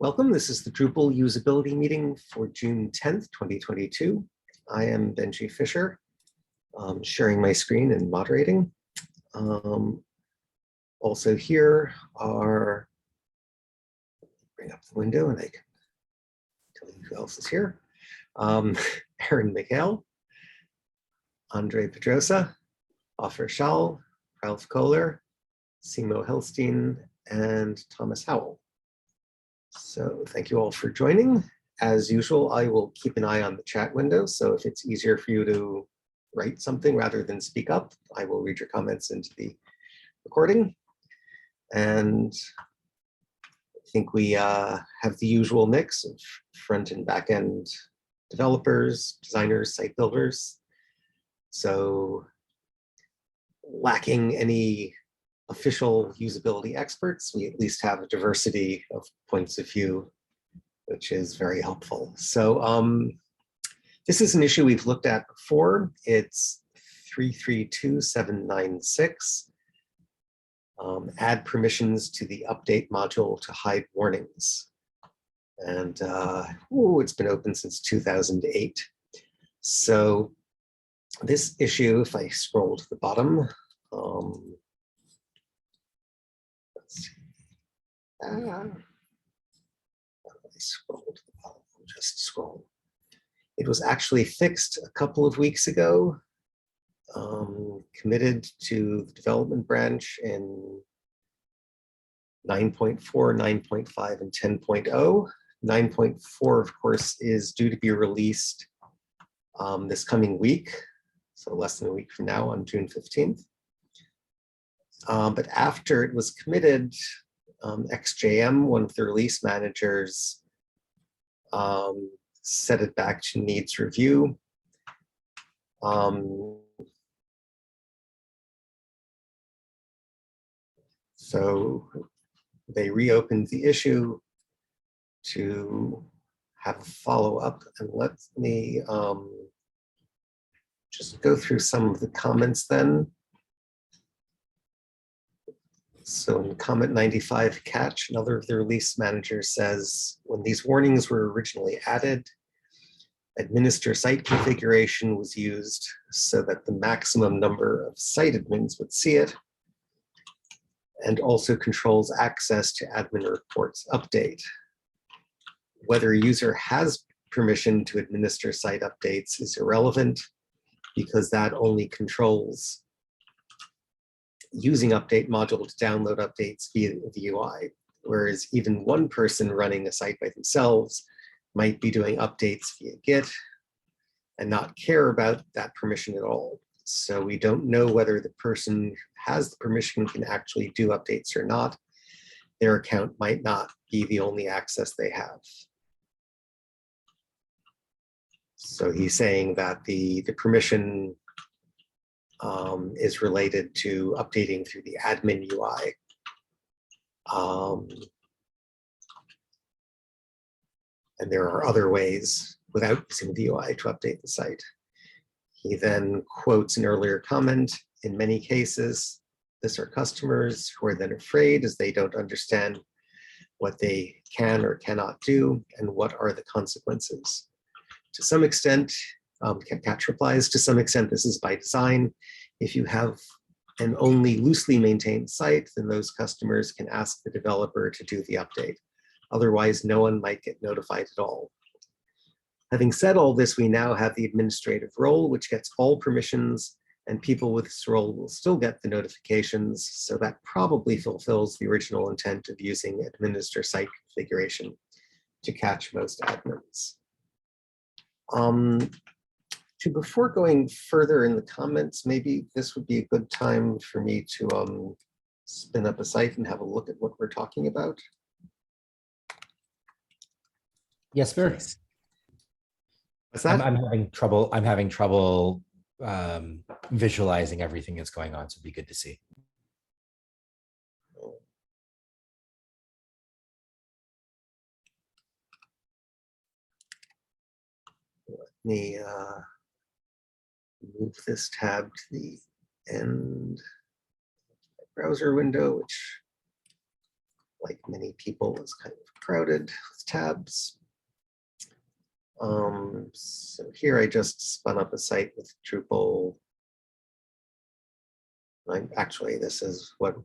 Welcome. This is the Drupal usability meeting for June 10th, 2022. I am Benji Fisher, sharing my screen and moderating. Also here are, bring up the window and I can tell you who else is here. Aaron Mikhail, Andre Pedrosa, Offer Schall, Ralph Kohler, Simo Helstein, and Thomas Howell. So thank you all for joining. As usual, I will keep an eye on the chat window. So if it's easier for you to write something rather than speak up, I will read your comments into the recording. And I think we have the usual mix of front and back end developers, designers, site builders. So lacking any official usability experts, we at least have a diversity of points of view, which is very helpful. So this is an issue we've looked at before. It's 332796. Add permissions to the update module to hide warnings. And it's been open since 2008. So this issue, if I scroll to the bottom, I scroll to the bottom, just scroll. It was actually fixed a couple of weeks ago, committed to the development branch in 9.4, 9.5, and 10.0. 9.4, of course, is due to be released this coming week, so less than a week from now on June 15th. But after it was committed, XJM, one of the release managers, set it back to needs review. So they reopened the issue to have a follow-up, and let me just go through some of the comments then. So in comment 95 catch, another of the release managers says, when these warnings were originally added, administer site configuration was used so that the maximum number of site admins would see it, and also controls access to admin reports update. Whether a user has permission to administer site updates is irrelevant, because that only controls using update module to download updates via the UI, whereas even one person running a site by themselves might be doing updates via Git and not care about that permission at all. So we don't know whether the person who has the permission can actually do updates or not. Their account might not be the only access they have. So he's saying that the permission is related to updating through the admin UI. And there are other ways without using the UI to update the site. He then quotes an earlier comment, in many cases, these are customers who are then afraid as they don't understand what they can or cannot do and what are the consequences. To some extent, Catch replies, to some extent this is by design. If you have an only loosely maintained site, then those customers can ask the developer to do the update. Otherwise, no one might get notified at all. Having said all this, we now have the administrative role, which gets all permissions, and people with this role will still get the notifications, so that probably fulfills the original intent of using administer site configuration to catch most admins. Before going further in the comments, maybe this would be a good time for me to spin up a site and have a look at what we're talking about. Yes, sir. What's that? I'm having trouble visualizing everything that's going on, so it'd be good to see. Let me move this tab to the end of my browser window, which like many people, is kind of crowded with tabs. So here I just spun up a site with Drupal. Actually, this is what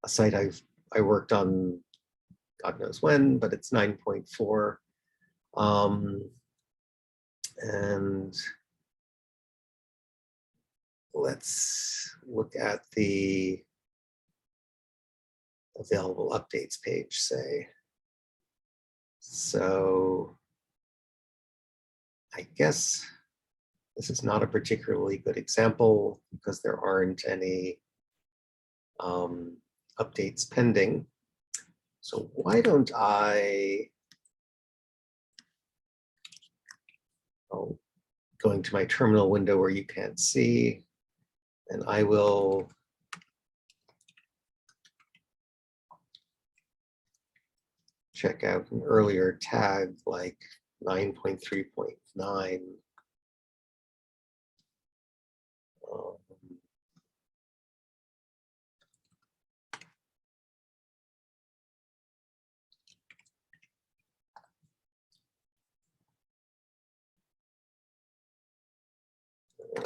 a site I worked on, God knows when, but it's 9.4. And let's look at the available updates page, say. So I guess this is not a particularly good example because there aren't any updates pending. So why don't going to my terminal window where you can't see, and I will check out an earlier tag like 9.3.9.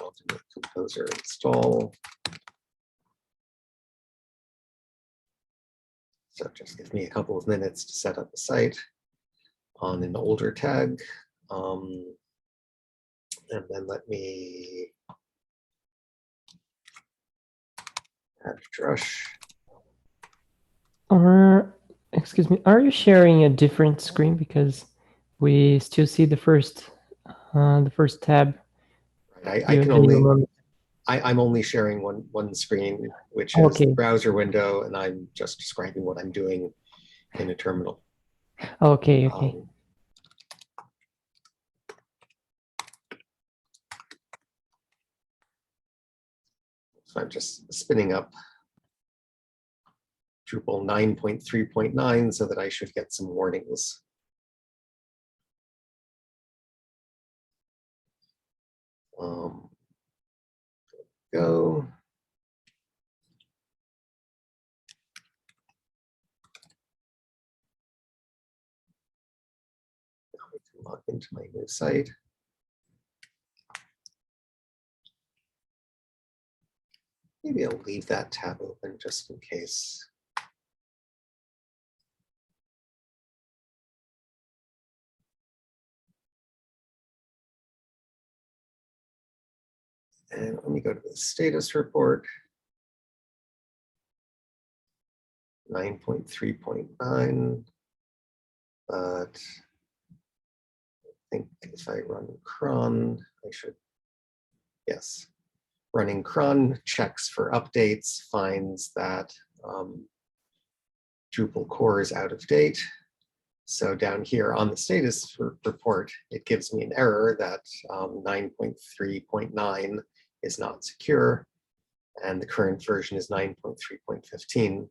Ultimate Composer install. So just give me a couple of minutes to set up the site on an older tag. And then let me add Drush. Excuse me, are you sharing a different screen? Because we still see the first tab. I can only, I'm only sharing one screen, which is the browser window, and I'm just describing what I'm doing in a terminal. Okay. So I'm just spinning up Drupal 9.3.9 so that I should get some warnings. Go. Now we can log into my new site. Maybe I'll leave that tab open just in case. And let me go to the status report. 9.3.9. But I think if I run cron, I should, yes. Running cron checks for updates, finds that Drupal core is out of date. So down here on the status report, it gives me an error that 9.3.9 is not secure, and the current version is 9.3.15.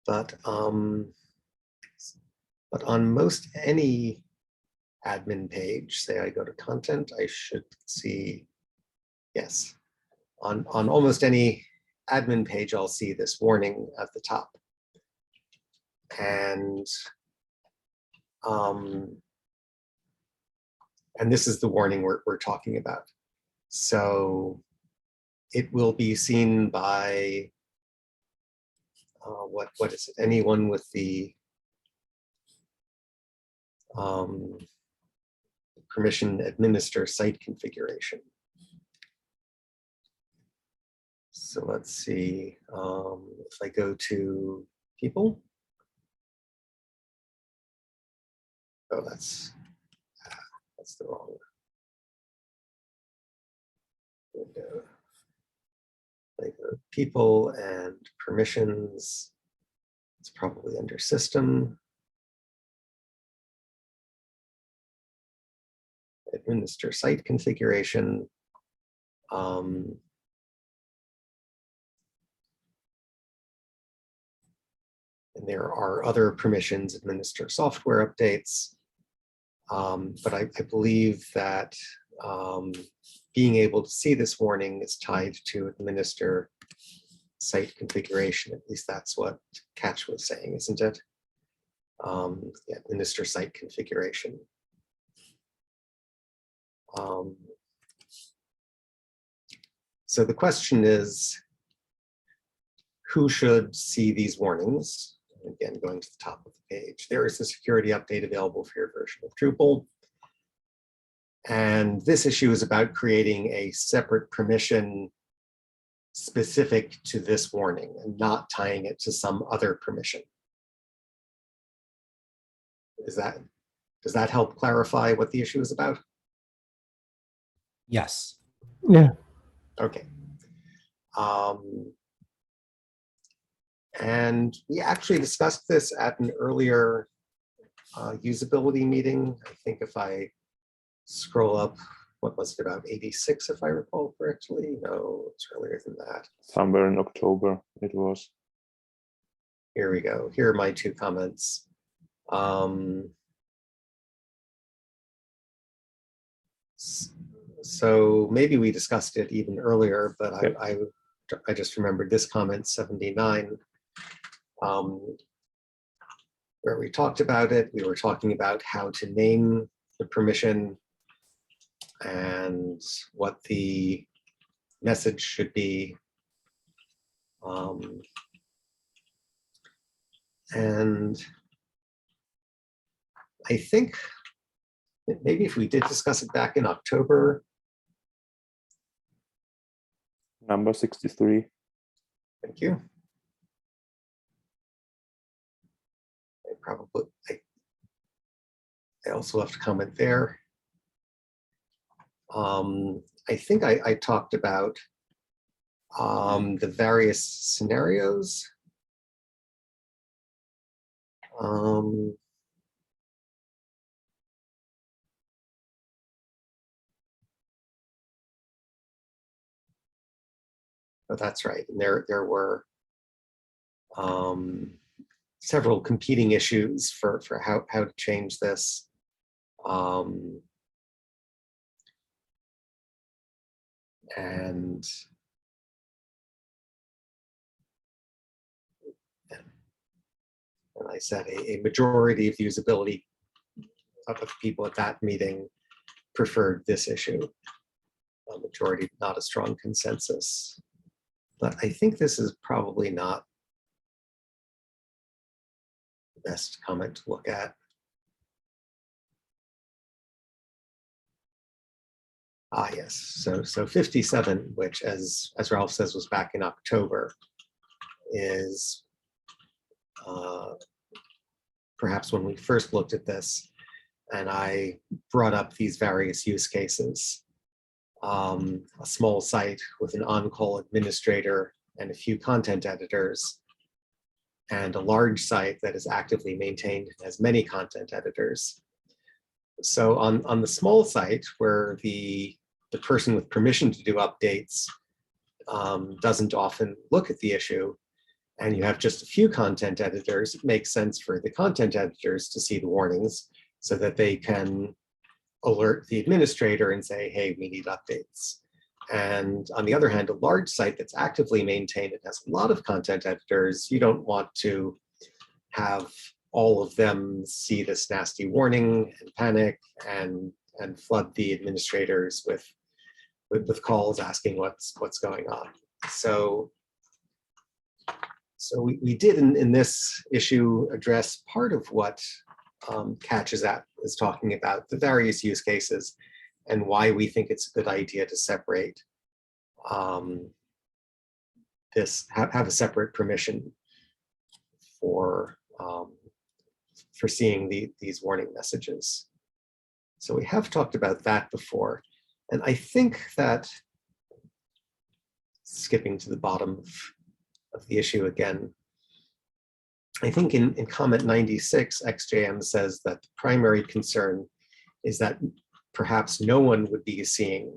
But on most any admin page, say I go to content, I should see, yes, on almost any admin page, I'll see this warning at the top. And this is the warning we're talking about. So it will be seen by, what is it? Anyone with the permission administer site configuration. So let's see, if I go to people. Oh, that's the wrong window. I go to people and permissions. It's probably under system. Administer site configuration. And there are other permissions, administer software updates. But I believe that being able to see this warning is tied to administer site configuration. At least that's what Catch was saying, isn't it? Yeah, administer site configuration. So the question is, who should see these warnings? Again, going to the top of the page, there is a security update available for your version of Drupal. And this issue is about creating a separate permission specific to this warning and not tying it to some other permission. Does that help clarify what the issue is about? Yes. Yeah. Okay. And we actually discussed this at an earlier usability meeting. I think if I scroll up, what was it, about 86, if I recall correctly? No, it's earlier than that. Somewhere in October it was. Here we go. Here are my two comments. So maybe we discussed it even earlier, but Yep. I just remembered this comment, 79, where we talked about it. We were talking about how to name the permission and what the message should be. And I think maybe if we did discuss it back in October. Number 63. Thank you. I also left a comment there. I think I talked about the various scenarios. But that's right. And there were several competing issues for how to change this. And I said a majority of the usability of the people at that meeting preferred this issue. A majority, not a strong consensus. But I think this is probably not the best comment to look at. Ah, yes. So 57, which, as Ralph says, was back in October, is perhaps when we first looked at this, and I brought up these various use cases. A small site with an on-call administrator and a few content editors, and a large site that is actively maintained and has many content editors. So on the small site where the person with permission to do updates doesn't often look at the issue, and you have just a few content editors, it makes sense for the content editors to see the warnings so that they can alert the administrator and say, hey, we need updates. And on the other hand, a large site that's actively maintained, it has a lot of content editors, you don't want to have all of them see this nasty warning and panic and flood the administrators with calls asking what's going on. So we did in this issue address part of what Catch is talking about, the various use cases and why we think it's a good idea to separate have a separate permission for seeing these warning messages. So we have talked about that before. And I think that, skipping to the bottom of the issue again, I think in comment 96, XJM says that the primary concern is that perhaps no one would be seeing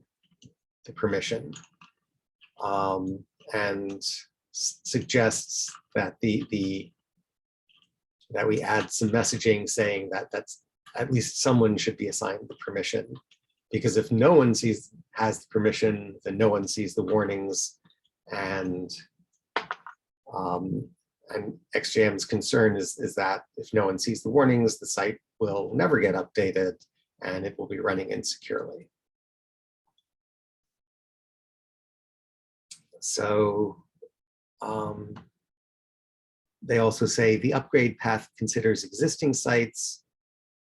the permission, and suggests that that we add some messaging saying that at least someone should be assigned the permission, because if no one has the permission, then no one sees the warnings, and And XJM's concern is that if no one sees the warnings, the site will never get updated and it will be running insecurely. So they also say the upgrade path considers existing sites,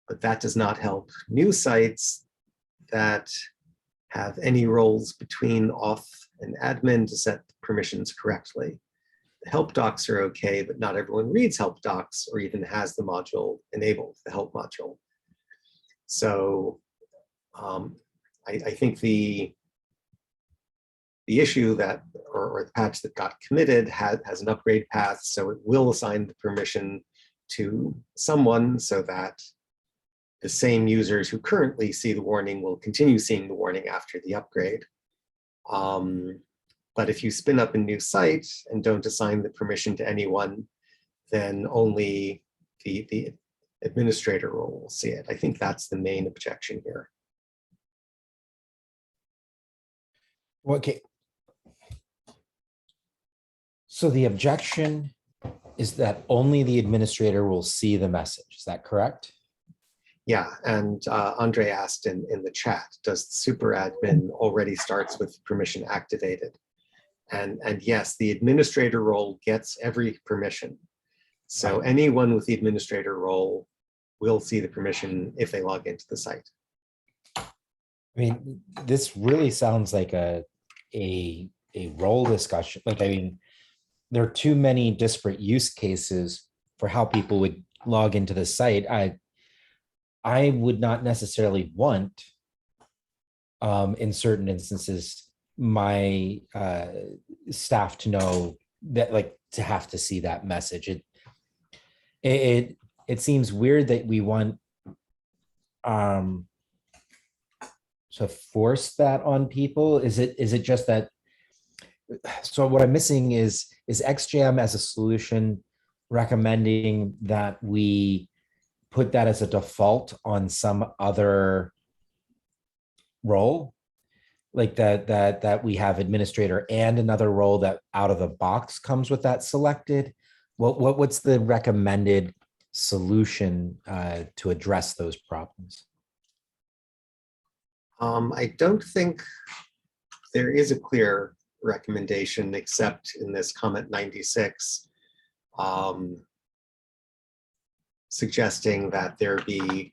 but that does not help new sites that have any roles between auth and admin to set permissions correctly. The help docs are okay, but not everyone reads help docs or even has the module enabled, the help module. So I think the issue that, or the patch that got committed has an upgrade path, so it will assign the permission to someone so that the same users who currently see the warning will continue seeing the warning after the upgrade. But if you spin up a new site and don't assign the permission to anyone, then only the administrator role will see it. I think that's the main objection here. Okay. So the objection is that only the administrator will see the message. Is that correct? Yeah, and Andre asked in the chat, does super admin already starts with permission activated? And yes, the administrator role gets every permission. So anyone with the administrator role will see the permission if they log into the site. I mean, this really sounds like a role discussion. Like, I mean, there are too many disparate use cases for how people would log into the site. I would not necessarily want, in certain instances, my staff to know that, like, to have to see that message. It seems weird that we want to force that on people. Is it just that? So what I'm missing is XJM as a solution recommending that we put that as a default on some other role, like that we have administrator and another role that out of the box comes with that selected. What's the recommended solution to address those problems? I don't think there is a clear recommendation except in this comment 96, suggesting that there be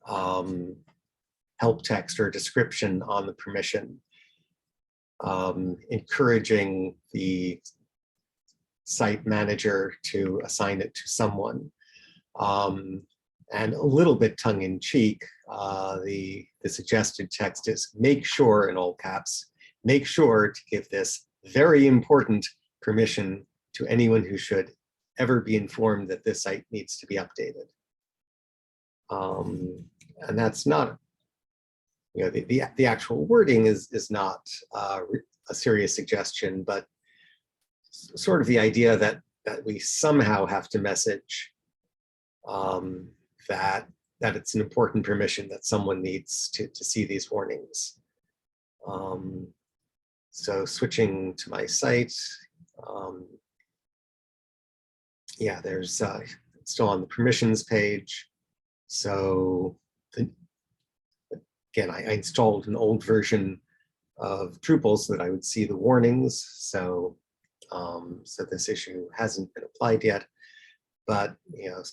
help text or description on the permission, encouraging the site manager to assign it to someone. And a little bit tongue-in-cheek, the suggested text is make sure, in all caps, make sure to give this very important permission to anyone who should ever be informed that this site needs to be updated. And that's not, you know, the actual wording is not a serious suggestion, but sort of the idea that we somehow have to message that it's an important permission that someone needs to see these warnings. So switching to my site, yeah, there's still on the permissions page. So again, I installed an old version of Drupal so that I would see the warnings. So so this issue hasn't been applied yet, but you know,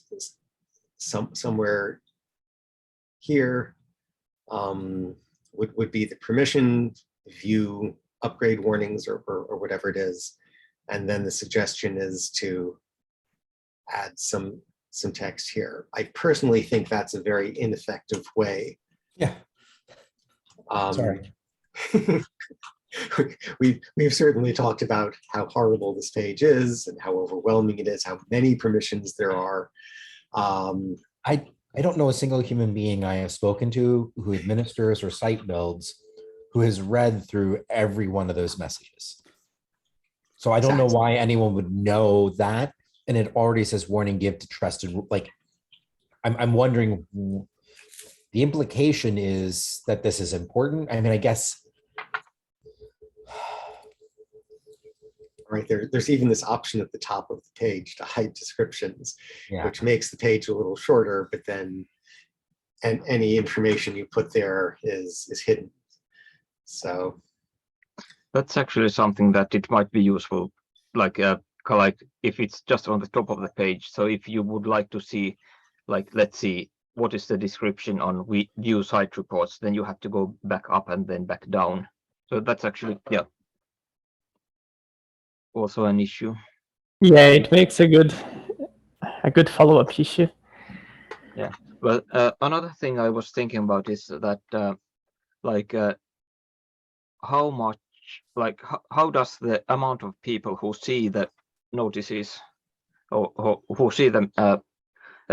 somewhere here would be the permission view upgrade warnings or whatever it is, and then the suggestion is to add some text here. I personally think that's a very ineffective way. Yeah. Sorry. We've certainly talked about how horrible this page is and how overwhelming it is, how many permissions there are. I don't know a single human being I have spoken to who administers or site builds who has read through every one of those messages. So I don't know why anyone would know that. And it already says warning, give to trusted. Like, I'm wondering, the implication is that this is important. I mean, I guess, right? There's even this option at the top of the page to hide descriptions, Yeah. which makes the page a little shorter, but then and any information you put there is hidden. So That's actually something that it might be useful, like if it's just on the top of the page. So if you would like to see, like, let's see, what is the description on view site reports, then you have to go back up and then back down. So that's actually, yeah, also an issue. Yeah, it makes a good follow-up issue. Yeah. Well, another thing I was thinking about is that how much, like how does the amount of people who see the notices or who see the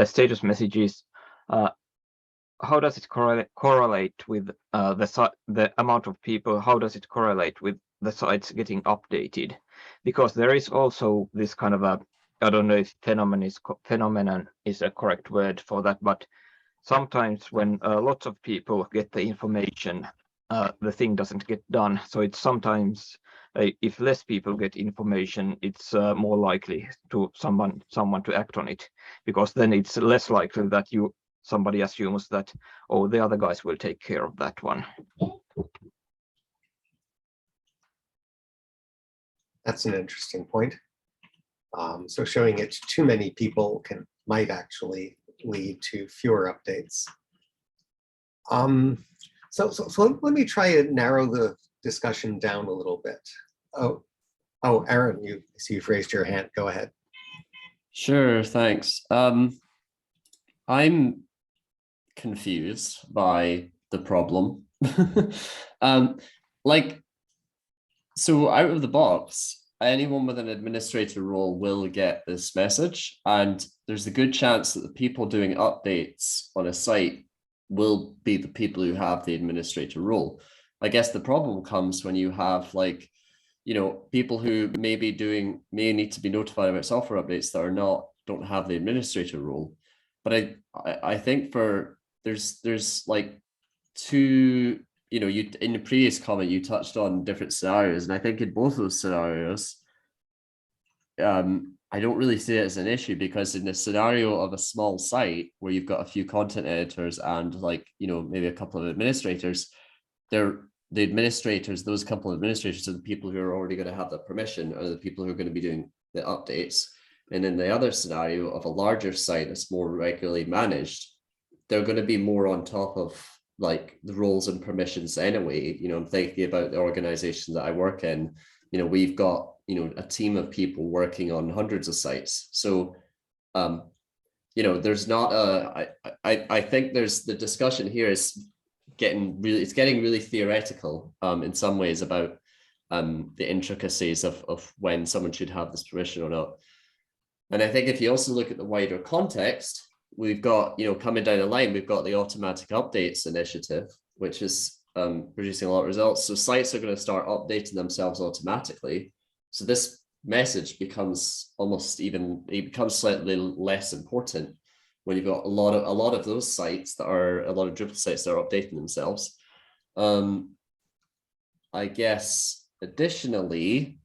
status messages, how does it correlate with the amount of people? How does it correlate with the sites getting updated? Because there is also this kind of a, I don't know if phenomenon is a correct word for that, but sometimes when lots of people get the information, the thing doesn't get done. So it's sometimes if less people get information, it's more likely to someone to act on it, because then it's less likely that somebody assumes that, oh, the other guys will take care of that one. that's an interesting point. So showing it to too many people might actually lead to fewer updates. So let me try to narrow the discussion down a little bit. Oh, Aaron, you've raised your hand. Go ahead. Sure, thanks. I'm confused by the problem. So out of the box, anyone with an administrator role will get this message, and there's a good chance that the people doing updates on a site will be the people who have the administrator role. I guess the problem comes when you have people who may need to be notified about software updates that don't have the administrator role. But I think there's like two, you in the previous comment you touched on different scenarios, and I think in both of those scenarios, I don't really see it as an issue, because in the scenario of a small site where you've got a few content editors and maybe a couple of administrators, those couple of administrators are the people who are already going to have the permission, or the people who are going to be doing the updates. And in the other scenario of a larger site that's more regularly managed, they're going to be more on top of like the roles and permissions anyway. I'm thinking about the organization that I work in. We've got a team of people working on hundreds of sites. So there's not I think there's the discussion here is getting really theoretical in some ways about the intricacies of when someone should have this permission or not. And I think if you also look at the wider context, we've got, coming down the line, we've got the automatic updates initiative, which is producing a lot of results. So sites are going to start updating themselves automatically. So this message becomes slightly less important when you've got a lot of those sites a lot of Drupal sites that are updating themselves. I guess additionally,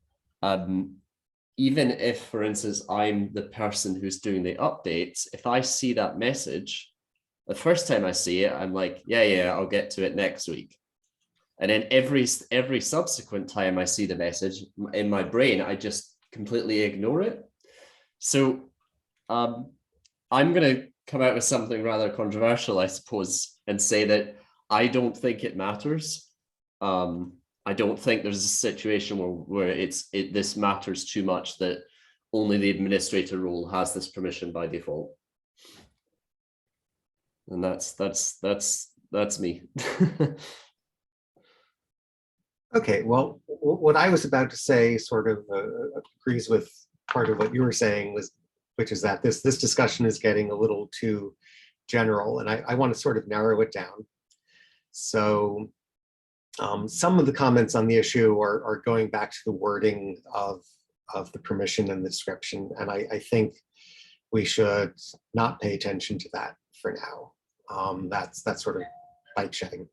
even if, for instance, I'm the person who's doing the updates, if I see that message, the first time I see it, I'm like, yeah, I'll get to it next week. And then every subsequent time I see the message in my brain, I just completely ignore it. So I'm going to come out with something rather controversial, I suppose, and say that I don't think it matters. I don't think there's a situation where this matters too much that only the administrator role has this permission by default. And that's me. Okay, well, what I was about to say sort of agrees with part of what you were saying, which is that this discussion is getting a little too general, and I want to sort of narrow it down. So some of the comments on the issue are going back to the wording of the permission and the description, and I think we should not pay attention to that for now. That's sort of bike shedding.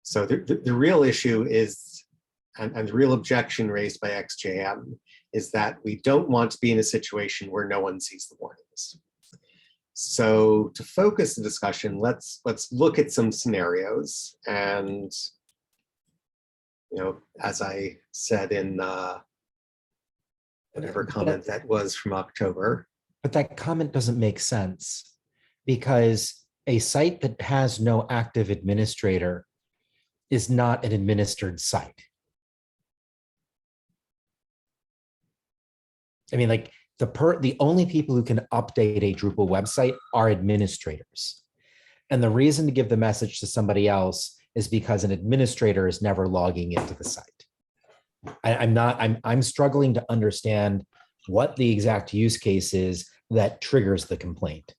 So the real issue is, and the real objection raised by XJM is that we don't want to be in a situation where no one sees the warnings. So to focus the discussion, let's look at some scenarios. And as I said in whatever comment that was from October. But that comment doesn't make sense, because a site that has no active administrator is not an administered site. I mean, like the only people who can update a Drupal website are administrators. And the reason to give the message to somebody else is because an administrator is never logging into the site. I'm struggling to understand what the exact use case is that triggers the complaint.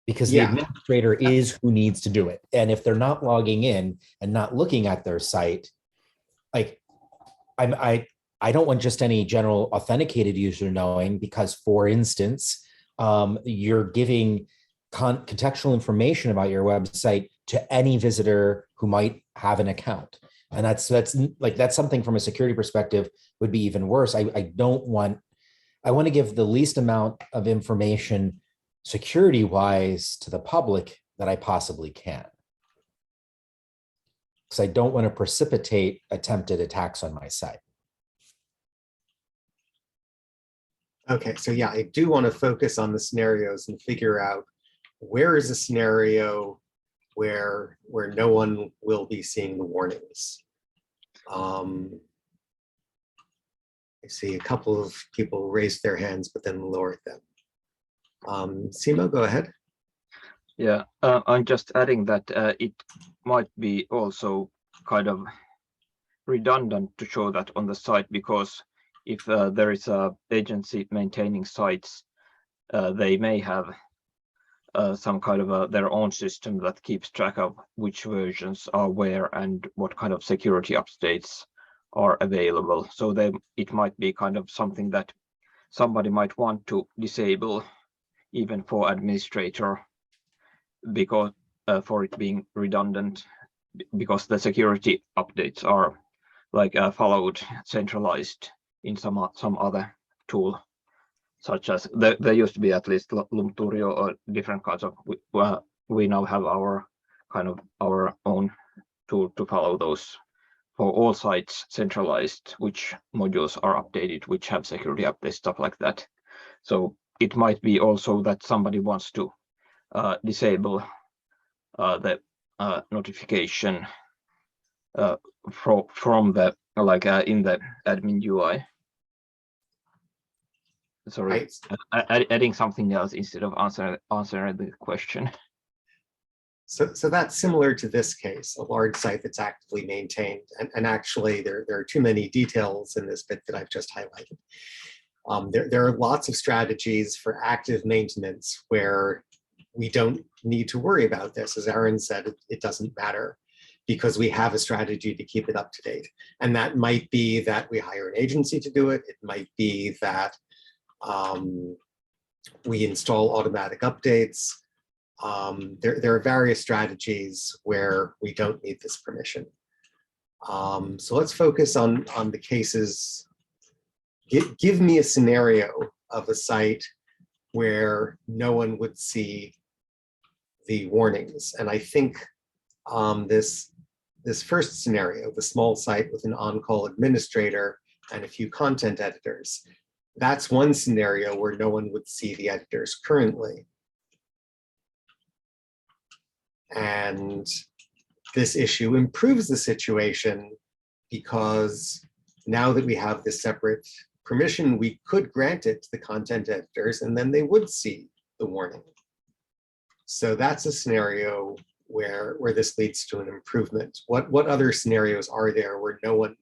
Because the administrator is who needs to do it. And if they're not logging in and not looking at their site, like I don't want just any general authenticated user knowing, because, for instance, you're giving contextual information about your website to any visitor who might have an account. And that's something from a security perspective would be even worse. I want to give the least amount of information security-wise to the public that I possibly can, because I don't want to precipitate attempted attacks on my site. Okay, so yeah, I do want to focus on the scenarios and figure out where is a scenario where no one will be seeing the warnings. I see a couple of people raised their hands, but then lowered them. Simo, go ahead. Yeah, I'm just adding that it might be also kind of redundant to show that on the site, because if there is a agency maintaining sites, they may have some kind of their own system that keeps track of which versions are where and what kind of security updates are available. So it might be kind of something that somebody might want to disable even for administrator, because for it being redundant, because the security updates are like followed centralized in some other tool, such as there used to be at least Lumturio or different kinds of. We now have our own tool to follow those for all sites, centralized, which modules are updated, which have security updates, stuff like that. So it might be also that somebody wants to disable the notification from the in the admin UI. Sorry, right. Adding something else instead of answering the question. So that's similar to this case, a large site that's actively maintained. And actually, there are too many details in this bit that I've just highlighted. There are lots of strategies for active maintenance where we don't need to worry about this. As Aaron said, it doesn't matter, because we have a strategy to keep it up to date. And that might be that we hire an agency to do it. It might be that we install automatic updates. There are various strategies where we don't need this permission. So let's focus on the cases. Give me a scenario of a site where no one would see the warnings. And I think this first scenario, the small site with an on-call administrator and a few content editors, that's one scenario where no one would see the editors currently. And this issue improves the situation, because now that we have this separate permission, we could grant it to the content editors and then they would see the warning. So that's a scenario where this leads to an improvement. What other scenarios are there where no one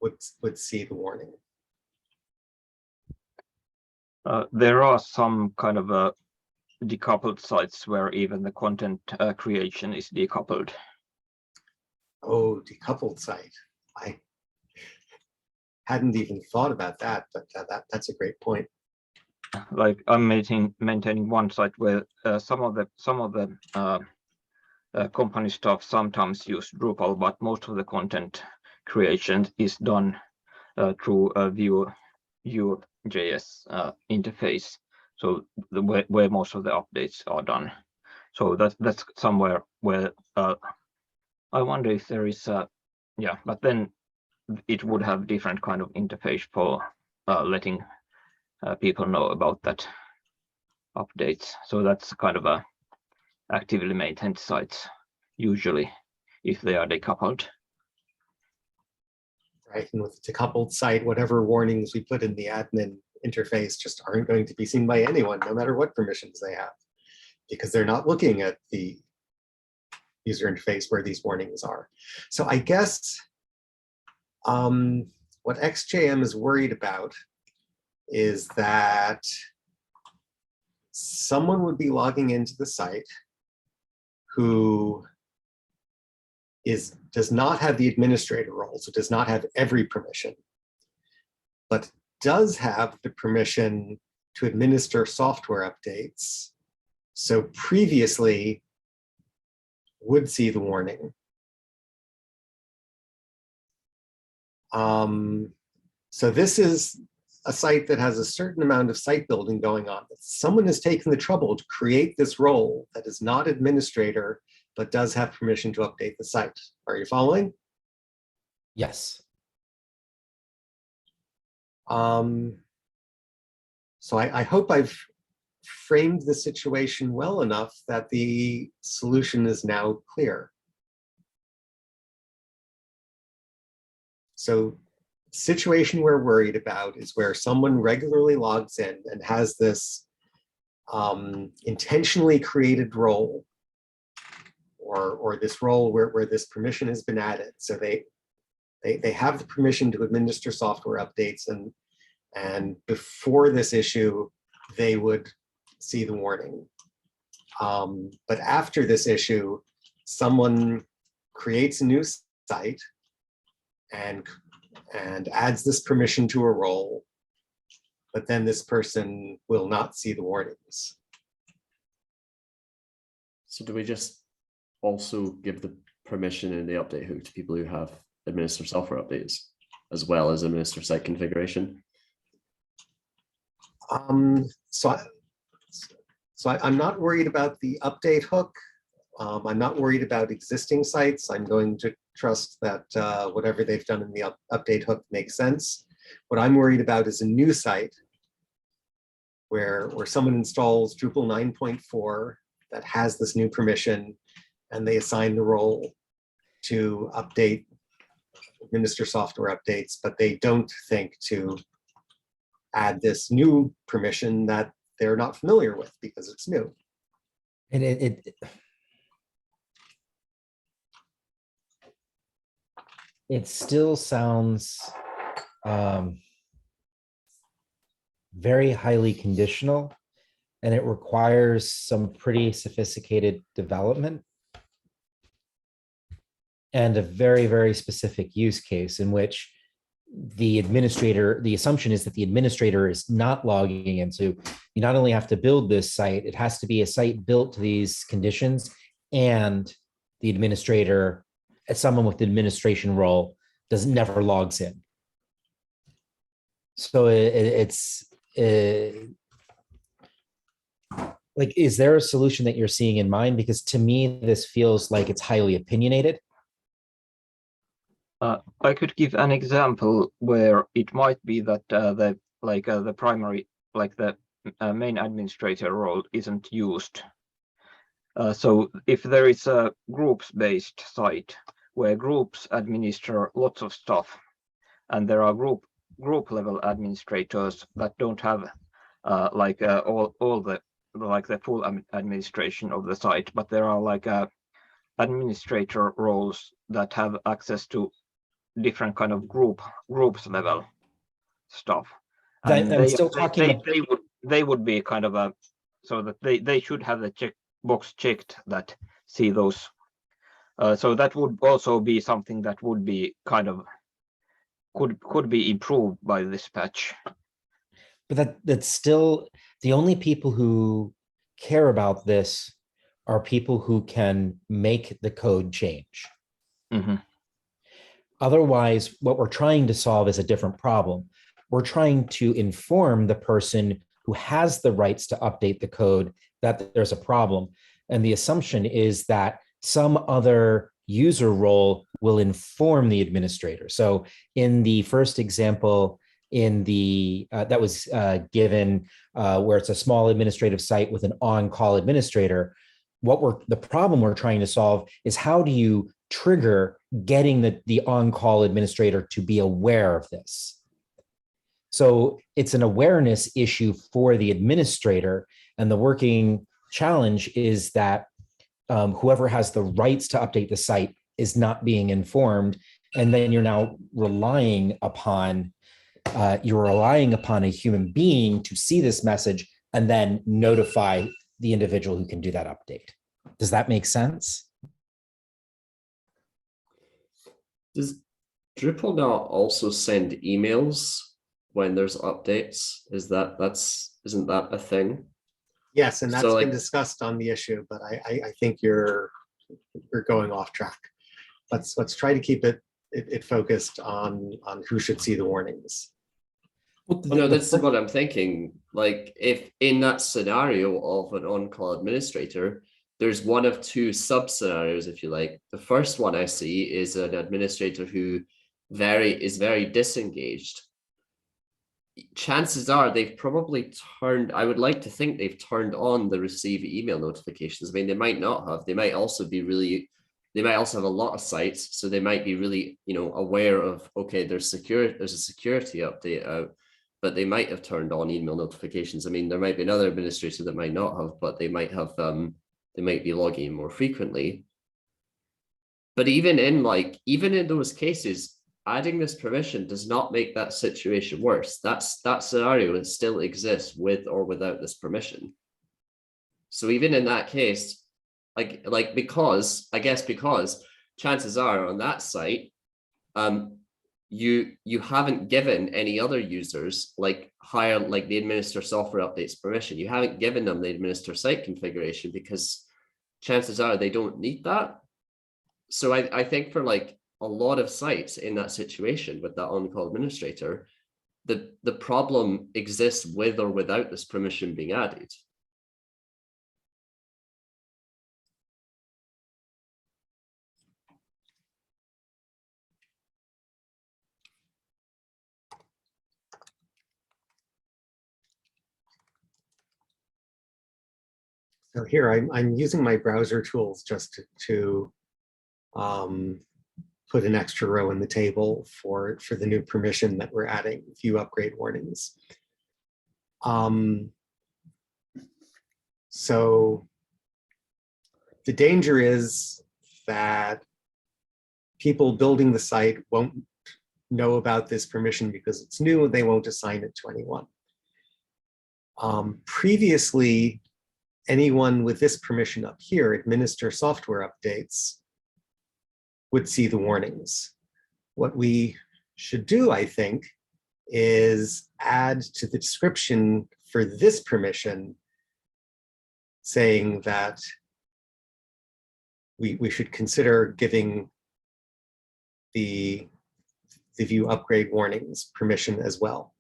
would see the warning? There are some kind of decoupled sites where even the content creation is decoupled. Oh, decoupled site. I hadn't even thought about that, but that's a great point. Like I'm maintaining one site where some of the company staff sometimes use Drupal, but most of the content creation is done through a Vue.js interface. So where most of the updates are done. So that's somewhere where I wonder if there is but then it would have different kind of interface for letting people know about that updates. So that's kind of a actively maintained sites usually if they are decoupled. Right, and with a decoupled site, whatever warnings we put in the admin interface just aren't going to be seen by anyone, no matter what permissions they have, because they're not looking at the user interface where these warnings are. So I guess what XJM is worried about is that someone would be logging into the site who does not have the administrator role, so does not have every permission, but does have the permission to administer software updates. So previously would see the warning. So this is a site that has a certain amount of site building going on. Someone has taken the trouble to create this role that is not administrator, but does have permission to update the site. Are you following? Yes. So I hope I've framed the situation well enough that the solution is now clear. So situation we're worried about is where someone regularly logs in and has this intentionally created role, or this role where this permission has been added. So they have the permission to administer software updates, and before this issue, they would see the warning. But after this issue, someone creates a new site and adds this permission to a role, but then this person will not see the warnings. So do we just also give the permission in the update hook to people who have administer software updates, as well as administer site configuration? So I'm not worried about the update hook. I'm not worried about existing sites. I'm going to trust that whatever they've done in the update hook makes sense. What I'm worried about is a new site where someone installs Drupal 9.4 that has this new permission, and they assign the role to administer software updates, but they don't think to add this new permission that they're not familiar with because it's new. And it still sounds very highly conditional, and it requires some pretty sophisticated development and a very, very specific use case in which the assumption is that the administrator is not logging in. So you not only have to build this site, it has to be a site built to these conditions, and the administrator, as someone with the administration role, never logs in. So it's like, is there a solution that you're seeing in mind? Because to me, this feels like it's highly opinionated. I could give an example where it might be that the primary, the main administrator role isn't used. So if there is a groups-based site where groups administer lots of stuff, and there are group level administrators that don't have all the full administration of the site, but there are administrator roles that have access to different kind of groups level stuff. And they would be kind of so that they should have the box checked that see those. So that would also be something that would be kind of could be improved by this patch. But that's still the only people who care about this are people who can make the code change. Mhm. Otherwise, what we're trying to solve is a different problem. We're trying to inform the person who has the rights to update the code that there's a problem. And the assumption is that some other user role will inform the administrator. So in the first example, in the that was given, where it's a small administrative site with an on-call administrator, the problem we're trying to solve is how do you trigger getting the on-call administrator to be aware of this. So it's an awareness issue for the administrator, and the working challenge is that whoever has the rights to update the site is not being informed, and then you're now relying upon a human being to see this message and then notify the individual who can do that update. Does that make sense? Does Drupal not also send emails when there's updates? Isn't that a thing? Yes, and that's So, been like- discussed on the issue, but I think you're going off track. Let's try to keep it focused on who should see the warnings. Well, no, that's what I'm thinking. Like, if in that scenario of an on-call administrator, there's one of two sub-scenarios, if you like. The first one I see is an administrator who is very disengaged. Chances are they've probably I would like to think they've turned on the receive email notifications. I mean, they might not have. They might also have a lot of sites, so they might be really, aware of, okay, there's a security update out, but they might have turned on email notifications. I mean, there might be another administrator that might not have, but they might be logging in more frequently. But even in those cases, adding this permission does not make that situation worse. That scenario still exists with or without this permission. So even in that case, because chances are on that site, you haven't given any other users the administer software updates permission. You haven't given them the administer site configuration because chances are they don't need that. So I think for a lot of sites in that situation with that on-call administrator, the problem exists with or without this permission being added. So here I'm using my browser tools just to put an extra row in the table for the new permission that we're adding, view upgrade warnings. So the danger is that people building the site won't know about this permission because it's new and they won't assign it to anyone. Previously, anyone with this permission up here, administer software updates, would see the warnings. What we should do, I think, is add to the description for this permission saying that we should consider giving the view upgrade warnings permission as well.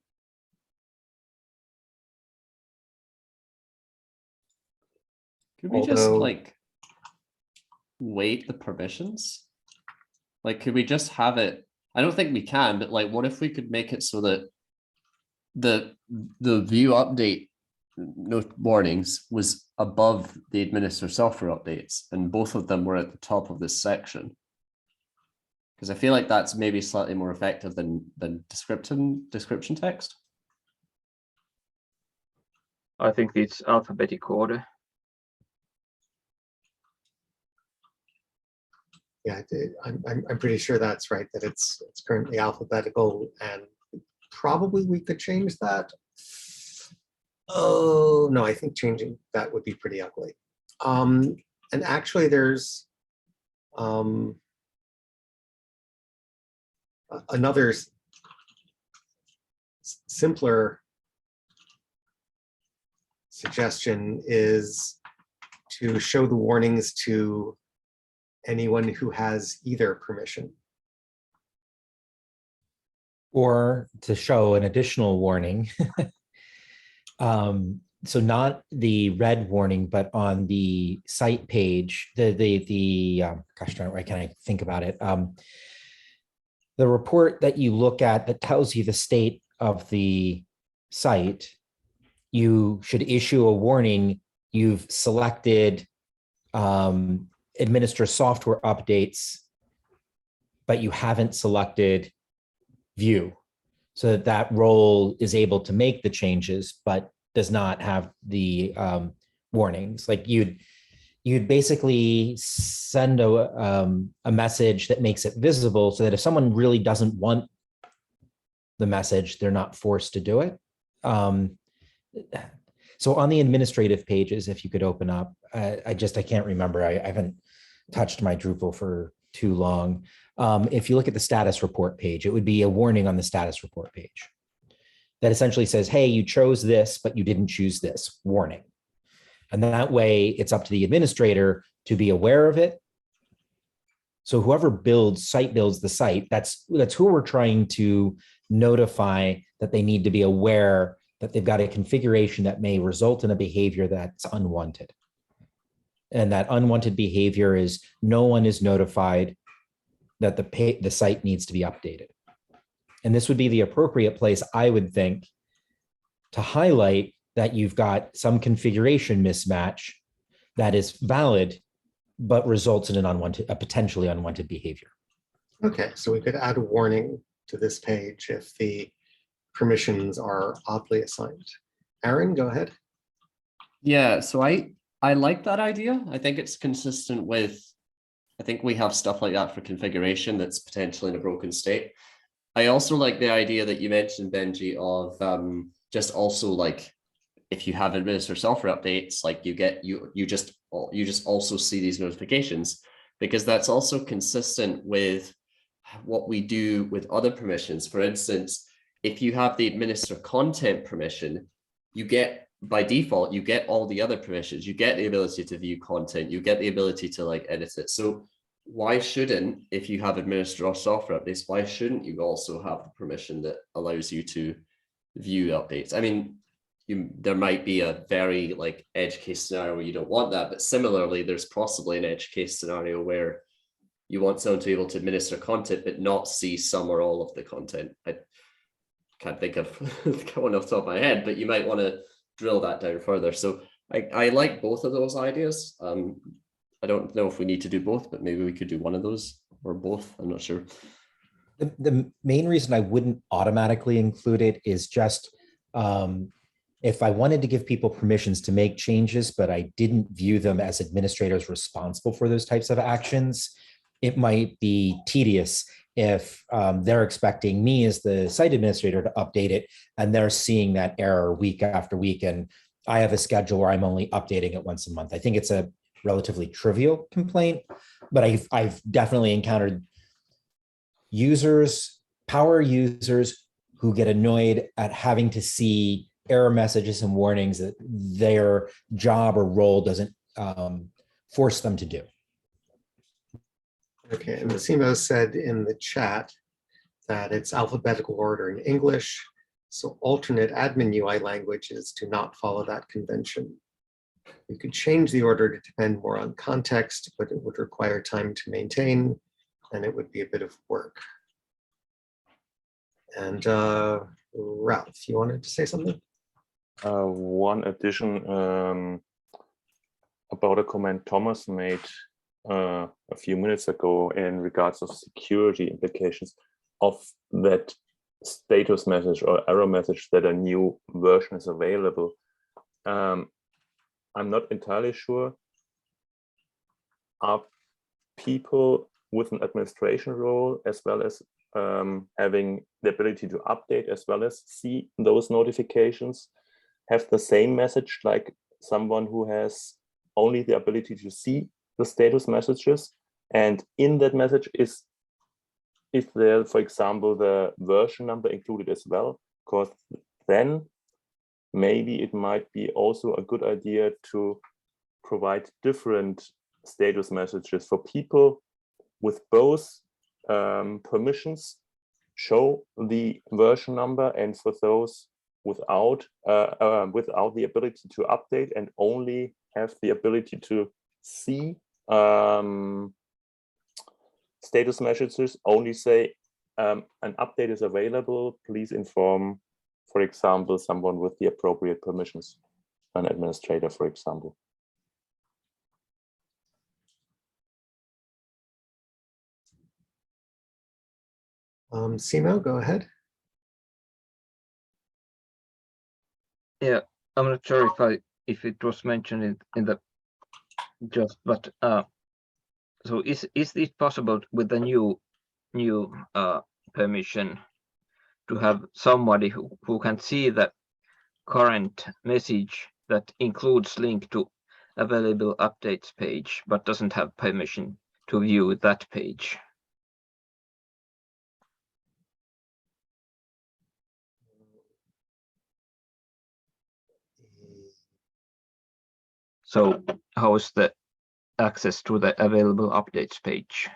Could we just wait the permissions? Could we just have it? I don't think we can, but what if we could make it so that the view update warnings was above the administer software updates, and both of them were at the top of this section? Because I feel like that's maybe slightly more effective than description text. I think it's alphabetic order. Yeah, I'm pretty sure that's right, that it's currently alphabetical, and probably we could change that. Oh, no, I think changing that would be pretty ugly. And actually there's another simpler suggestion is to show the warnings to anyone who has either permission. Or to show an additional warning. So not the red warning, but on the site page, gosh darn, why can't I think about it? The report that you look at that tells you the state of the site, you should issue a warning. You've selected administer software updates, but you haven't selected view, so that that role is able to make the changes, but does not have the warnings. Like you'd basically send a message that makes it visible, so that if someone really doesn't want the message, they're not forced to do it. So on the administrative pages, if you could open up, I can't remember. I haven't touched my Drupal for too long. If you look at the status report page, it would be a warning on the status report page that essentially says, hey, you chose this, but you didn't choose this, warning. And that way it's up to the administrator to be aware of it. So whoever builds the site, that's who we're trying to notify that they need to be aware that they've got a configuration that may result in a behavior that's unwanted. And that unwanted behavior is no one is notified that the site needs to be updated. And this would be the appropriate place, I would think, to highlight that you've got some configuration mismatch that is valid, but results in a potentially unwanted behavior. Okay, so we could add a warning to this page if the permissions are oddly assigned. Aaron, go ahead. Yeah, so I like that idea. I think it's consistent with, I think we have stuff like that for configuration that's potentially in a broken state. I also like the idea that you mentioned, Benji, of just also like, if you have administer software updates, like you just also see these notifications, because that's also consistent with what we do with other permissions. For instance, if you have the administer content permission, you get, by default, you get all the other permissions. You get the ability to view content, you get the ability to like edit it. So why shouldn't, if you have administer software updates, why shouldn't you also have the permission that allows you to view updates? I mean, there might be a very like edge case scenario where you don't want that, but similarly, there's possibly an edge case scenario where you want someone to be able to administer content, but not see some or all of the content. I can't think of one off the top of my head, but you might want to drill that down further. So I like both of those ideas. I don't know if we need to do both, but maybe we could do one of those or both. I'm not sure. The main reason I wouldn't automatically include it is just if I wanted to give people permissions to make changes, but I didn't view them as administrators responsible for those types of actions, it might be tedious if they're expecting me as the site administrator to update it, and they're seeing that error week after week, and I have a schedule where I'm only updating it once a month. I think it's a relatively trivial complaint, but I've definitely encountered power users who get annoyed at having to see error messages and warnings that their job or role doesn't force them to do. Okay, and Massimo said in the chat that it's alphabetical order in English, so alternate admin UI languages do not follow that convention. We could change the order to depend more on context, but it would require time to maintain, and it would be a bit of work. And Ralph, you wanted to say something? One addition about a comment Thomas made a few minutes ago in regards of security implications of that status message or error message that a new version is available. I'm not entirely sure. Are people with an administration role as well as having the ability to update as well as see those notifications have the same message like someone who has only the ability to see the status messages? And in that message is there, for example, the version number included as well? Because then maybe it might be also a good idea to provide different status messages for people with both permissions, show the version number, and for those without the ability to update and only have the ability to see status messages, only say an update is available. Please inform, for example, someone with the appropriate permissions, an administrator, for example. Simo, go ahead. Yeah, I'm not sure if it was mentioned in the just, but so is it possible with the new permission to have somebody who can see the current message that includes link to available updates page, but doesn't have permission to view that page? So how is the access to the available updates page?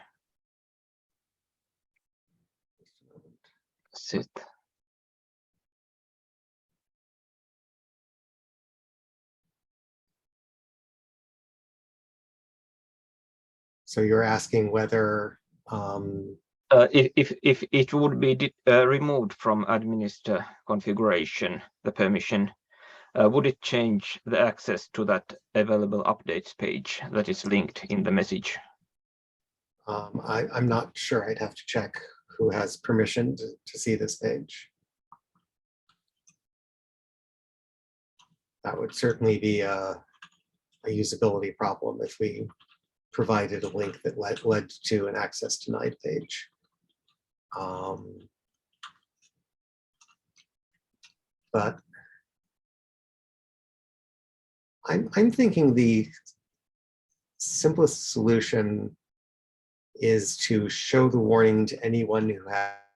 Sit. So you're asking whether If it would be removed from administrator configuration, the permission, would it change the access to that available updates page that is linked in the message? I'm not sure. I'd have to check who has permission to see this page. That would certainly be a usability problem if we provided a link that led to an access denied page. But I'm thinking the simplest solution is to show the warning to anyone who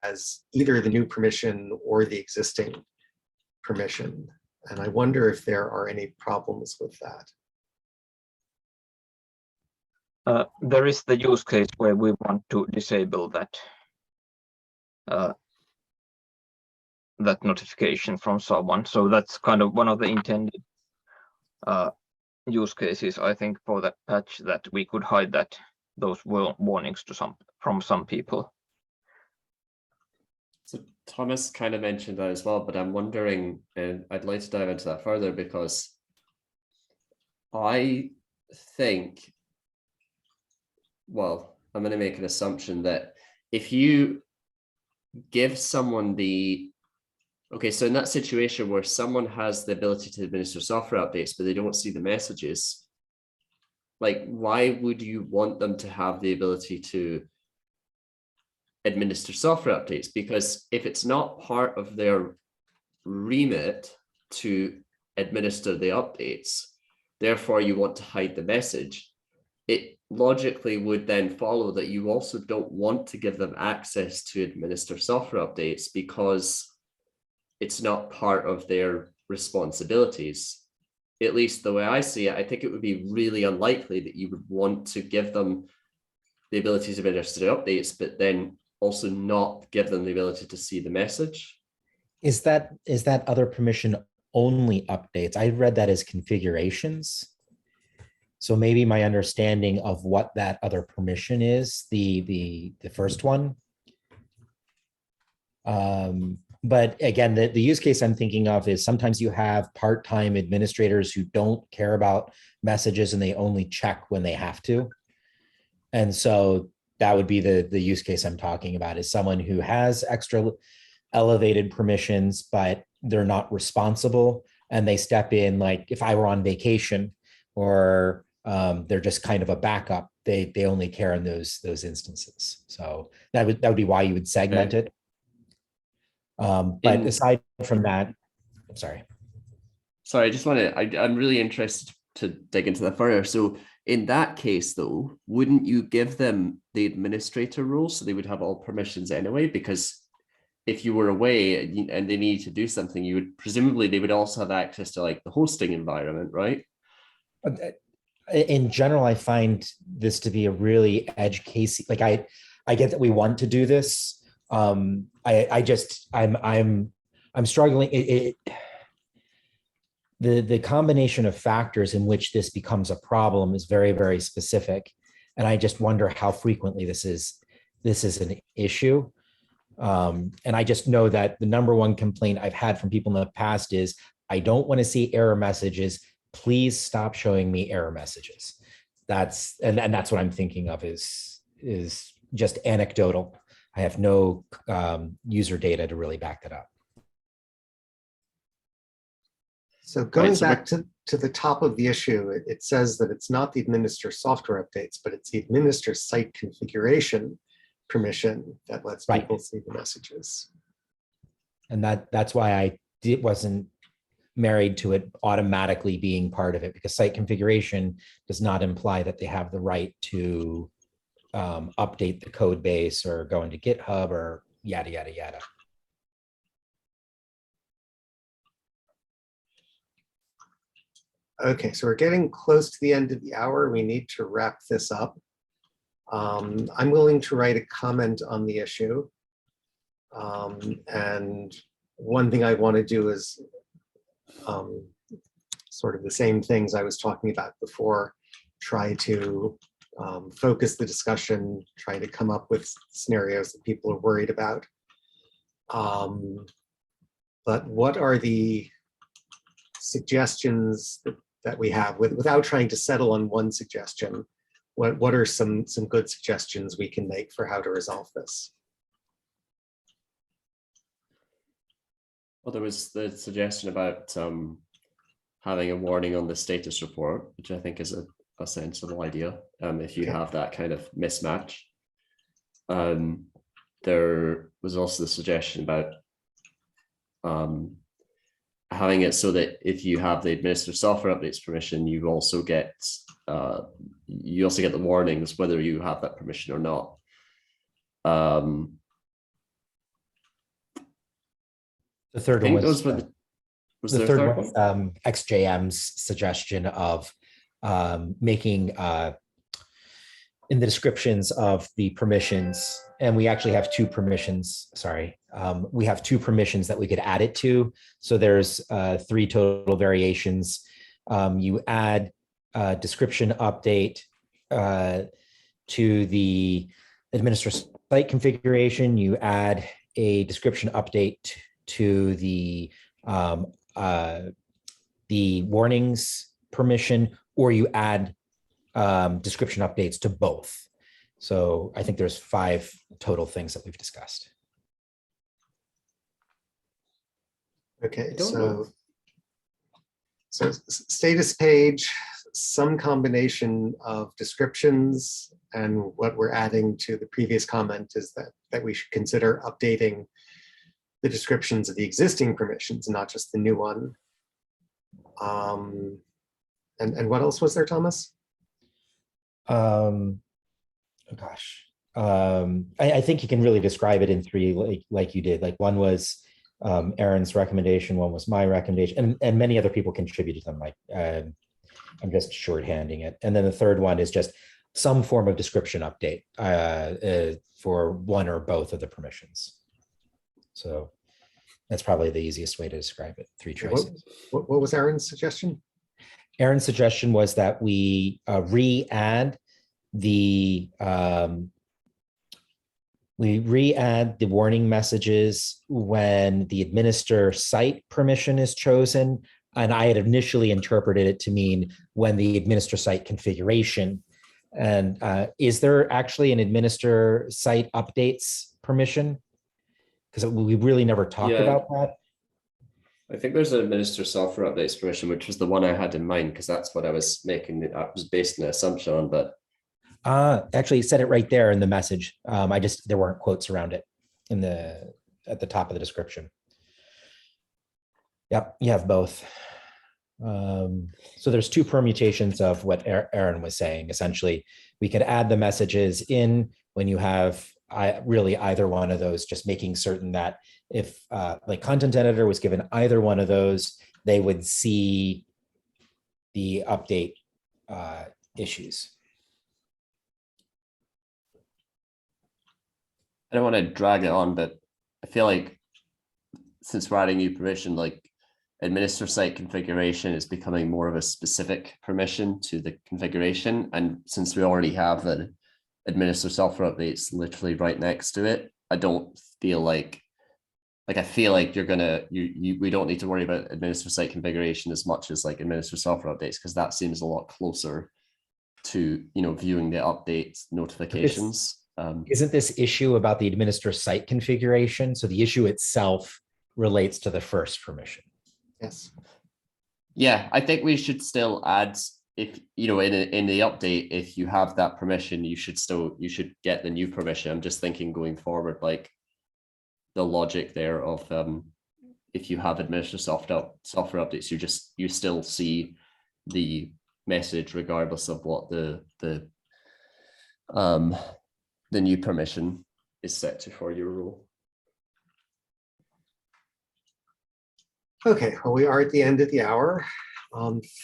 has either the new permission or the existing permission. And I wonder if there are any problems with that. There is the use case where we want to disable that that notification from someone. So that's kind of one of the intended use cases, I think, for that patch, that we could hide those warnings from some people. So Thomas kind of mentioned that as well, but I'm wondering, and I'd like to dive into that further, because I think, well, I'm going to make an assumption that if you give someone okay, so in that situation where someone has the ability to administer software updates, but they don't see the messages, like, why would you want them to have the ability to administer software updates? Because if it's not part of their remit to administer the updates, therefore you want to hide the message, it logically would then follow that you also don't want to give them access to administer software updates because it's not part of their responsibilities. At least the way I see it, I think it would be really unlikely that you would want to give them the ability to administer updates, but then also not give them the ability to see the message. Is that other permission only updates? I read that as configurations. So maybe my understanding of what that other permission is, the first one. But again, the use case I'm thinking of is sometimes you have part-time administrators who don't care about messages and they only check when they have to. And so that would be the use case I'm talking about, is someone who has extra elevated permissions, but they're not responsible. And they step in, like if I were on vacation, or they're just kind of a backup, they only care in those instances. So that would be why you would segment it. But aside from that, I'm sorry. Sorry, I just want to, I'm really interested to dig into that further. So in that case, though, wouldn't you give them the administrator role so they would have all permissions anyway? Because if you were away and they needed to do something, you would presumably, they would also have access to like the hosting environment, right? in general, I find this to be a really edge case. Like I get that we want to do this. I'm struggling. The combination of factors in which this becomes a problem is very, very specific. And I just wonder how frequently this is an issue. And I just know that the number one complaint I've had from people in the past is, I don't want to see error messages. Please stop showing me error messages. That's what I'm thinking of is just anecdotal. I have no user data to really back that up. So going Right, so back to the top of the issue, it says that it's not the administer software updates, but it's the administer site configuration permission that lets Right. people see the messages. And that's why wasn't married to it automatically being part of it, because site configuration does not imply that they have the right to update the code base or go into GitHub or yada, yada, yada. Okay, so we're getting close to the end of the hour. We need to wrap this up. I'm willing to write a comment on the issue. And one thing I want to do is sort of the same things I was talking about before, try to focus the discussion, try to come up with scenarios that people are worried about. But what are the suggestions that we have without trying to settle on one suggestion? What are some good suggestions we can make for how to resolve this? Well, there was the suggestion about having a warning on the status report, which I think is a sensible idea. If you have that kind of mismatch. There was also the suggestion about having it so that if you have the administer software updates permission, you also get the warnings whether you have that permission or not. The third one was the third one, XJM's suggestion of making in the descriptions of the permissions, and we actually have two permissions. Sorry, we have two permissions that we could add it to. So there's 3 total variations. You add description update to the administer site configuration. You add a description update to the warnings permission, or you add description updates to both. So I think there's 5 total things that we've discussed. Okay, so status page, some combination of descriptions, and what we're adding to the previous comment is that we should consider updating the descriptions of the existing permissions, not just the new one. And what else was there, Thomas? I think you can really describe it in 3 like you did. Like one was Aaron's recommendation, one was my recommendation, and many other people contributed them. Like I'm just shorthanding it. And then the third one is just some form of description update for one or both of the permissions. So that's probably the easiest way to describe it. 3 choices. What was Aaron's suggestion? Aaron's suggestion was that we re-add the warning messages when the administer site permission is chosen. And I had initially interpreted it to mean when the administer site configuration. And is there actually an administer site updates permission? Because we really never talked about that. I think there's an administer software updates permission, which was the one I had in mind, because that's what I was making. I was based on an assumption on, but actually, it said it right there in the message. There weren't quotes around it at the top of the description. Yep, you have both. So there's 2 permutations of what Aaron was saying. Essentially, we could add the messages in when you have really either one of those, just making certain that if like content editor was given either one of those, they would see the update issues. I don't want to drag it on, but I feel like since we're adding new permission, like administer site configuration is becoming more of a specific permission to the configuration. And since we already have the administer software updates literally right next to it, I don't feel like I feel like you're gonna we don't need to worry about administer site configuration as much as like administer software updates, because that seems a lot closer to viewing the updates notifications. Isn't this issue about the administer site configuration? So the issue itself relates to the first permission. Yes. Yeah, I think we should still add, if in the update, if you have that permission, you should get the new permission. I'm just thinking going forward, like the logic there of if you have administer software updates, you still see the message regardless of what the new permission is set to for your role. Okay, well, we are at the end of the hour.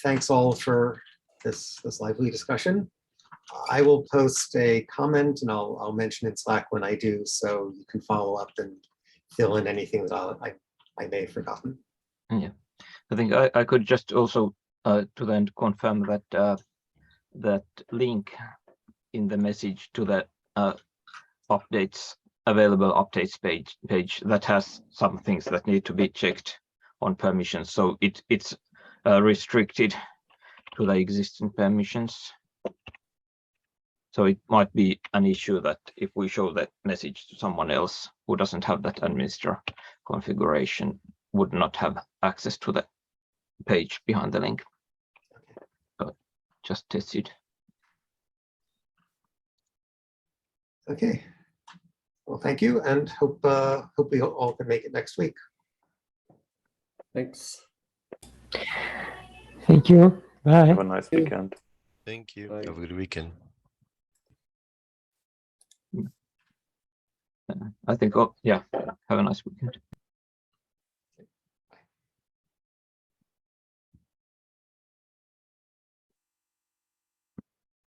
Thanks all for this lively discussion. I will post a comment and I'll mention in Slack when I do, so you can follow up and fill in anything that I may have forgotten. Yeah, I think I could just also to then confirm that that link in the message to the available updates page that has some things that need to be checked on permissions. So it's restricted to the existing permissions. So it might be an issue that if we show that message to someone else who doesn't have that administrator configuration, would not have access to the page behind the link. But just tested. Okay. Well, thank you, and hope we all can make it next week. Thanks. Thank you. Bye. Have a nice weekend. Thank you. Bye. Have a good weekend. I think, yeah, have a nice weekend.